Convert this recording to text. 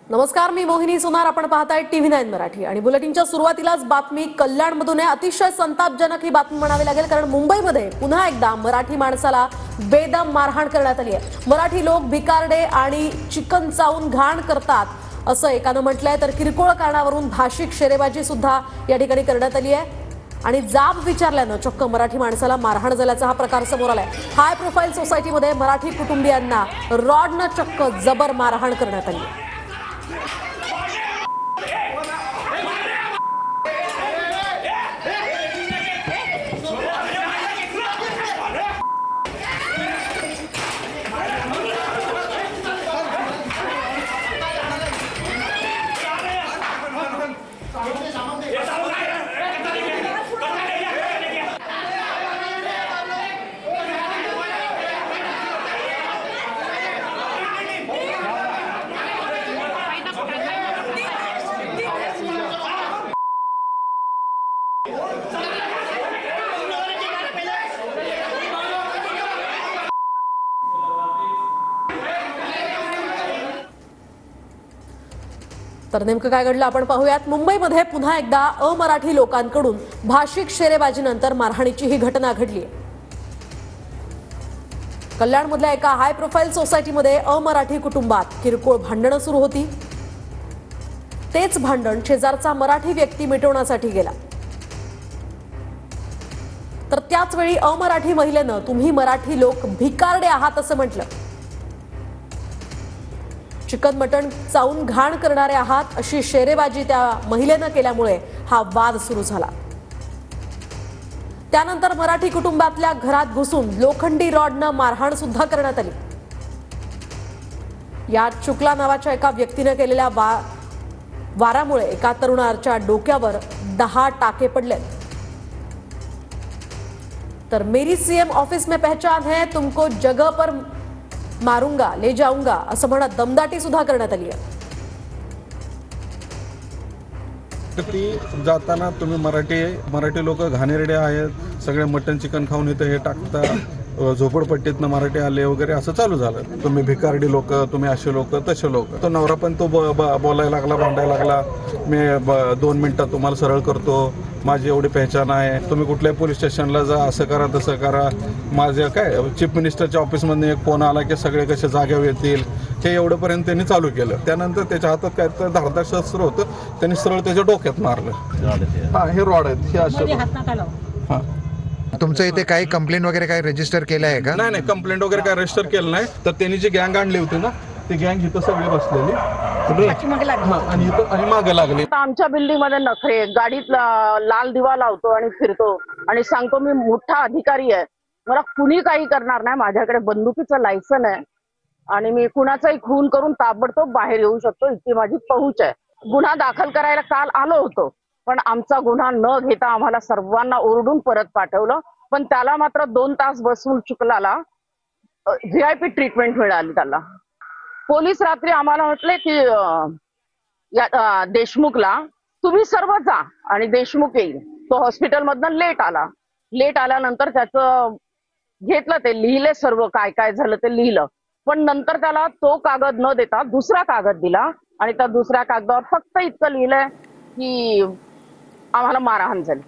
नमस्कार, मी मोहिनी सोनार. आपण पाहताय TV9 मराठी आणि बुलेटिनच्या सुरुवातीलाच बातमी कल्याणमधून आहे. अतिशय संतापजनक ही बातमी म्हणावी लागेल, कारण मुंबईमध्ये पुन्हा एकदा मराठी माणसाला बेदम मारहाण करण्यात आली आहे. मराठी लोक भिकारडे आणि चिकन चावून घाण करतात असं एकानं म्हटलंय, तर किरकोळ कारणावरून भाषिक शेरेबाजी सुद्धा या ठिकाणी करण्यात आली आहे आणि जाब विचारल्यानं चक्क मराठी माणसाला मारहाण झाल्याचा हा प्रकार समोर आलाय. हाय प्रोफाईल सोसायटीमध्ये मराठी कुटुंबियांना रॉडनं चक्क जबर मारहाण करण्यात आली आहे. तर नेमकं काय घडलं आपण पाहूयात. मुंबईमध्ये पुन्हा एकदा अमराठी लोकांकडून भाषिक शेरेबाजीनंतर मारहाणीची ही घटना घडली आहे. कल्याणमधल्या एका हाय प्रोफाईल सोसायटीमध्ये अमराठी कुटुंबात किरकोळ भांडणं सुरू होती. तेच भांडण शेजारचा मराठी व्यक्ती मिटवण्यासाठी गेला, तर त्याच वेळी अमराठी महिलेनं तुम्ही मराठी लोक भिकारडे आहात असं म्हटलं. चिकन मटण चावून घाण करणारे आहात अशी शेरेबाजी त्या महिलेनं केल्यामुळे हा वाद सुरू झाला. त्यानंतर मराठी कुटुंबातल्या घरात घुसून लोखंडी रॉडनं मारहाण सुद्धा करण्यात आली. यात शुक्ला नावाच्या एका व्यक्तीनं केलेल्या वारामुळे एका तरुणाच्या डोक्यावर 10 टाके पडले. तर मेरी सीएम ऑफिस में पहचान है, तुमको जगह पर मारूंगा ले जाऊंगा असं म्हणत दमदाटी सुद्धा करण्यात आली आहे. ती जाताना तुम्ही मराठी लोक घाणेरडे आहेत, सगळे मटन चिकन खाऊन इथं हे टाकता, झोपडपट्टीतनं मराठी आले वगैरे असं चालू झालं. तुम्ही भिकारडी लोक, तुम्ही असे लोक तसे लोक. तो नवरा पण तो बोलायला लागला, भांडायला लागला. मी 2 मिनिटात तुम्हाला सरळ करतो, माझी एवढी पहचान आहे, तुम्ही कुठल्याही पोलीस स्टेशनला जा, असं करा तसं करा. माझ्या काय चीफ मिनिस्टरच्या ऑफिसमधून एक फोन आला की सगळे कसे जाग्यावर येतील, हे एवढंपर्यंत त्यांनी चालू केलं. त्यानंतर त्याच्या हातात काय तर धारदार शस्त्र होतं, त्यांनी सरळ त्याच्या डोक्यात मारलं. हां, हे रॉड आहेत, हे असे. हां, तुमचं इथे काही कंप्लेंट वगैरे काही रजिस्टर केलं आहे का? नाही, कंप्लेंट वगैरे काही रजिस्टर केलं नाही. तर त्यांनी जी गँग आणली होती ना, ती गँग इथं सगळी बसलेली आणि मागे लागली. आमच्या बिल्डिंग मध्ये नखरे, गाडीत लाल दिवा लावतो आणि फिरतो आणि सांगतो मी मोठा अधिकारी आहे, मला कुणी काही करणार नाही, माझ्याकडे बंदुकीचं लायसन आहे आणि मी कुणाचाही खून करून ताबडतोब बाहेर येऊ शकतो, इतकी माझी पहुंच आहे. गुन्हा दाखल करायला काल आलो होतो, पण आमचा गुन्हा न घेता आम्हाला सर्वांना ओरडून परत पाठवलं. पण त्याला मात्र 2 तास बसून शुक्लाला VIP ट्रीटमेंट मिळाली. त्याला पोलीस रात्री आम्हाला म्हटले की देशमुखला तुम्ही सर्व जा आणि देशमुख येईल. तो हॉस्पिटलमधनं लेट आल्यानंतर त्याचं घेतलं, ते लिहिले, सर्व काय काय झालं ते लिहिलं. पण नंतर त्याला तो कागद न देता दुसरा कागद दिला आणि त्या दुसऱ्या कागदावर फक्त इतकं लिहिलंय की आम्हाला मारहाण झाली.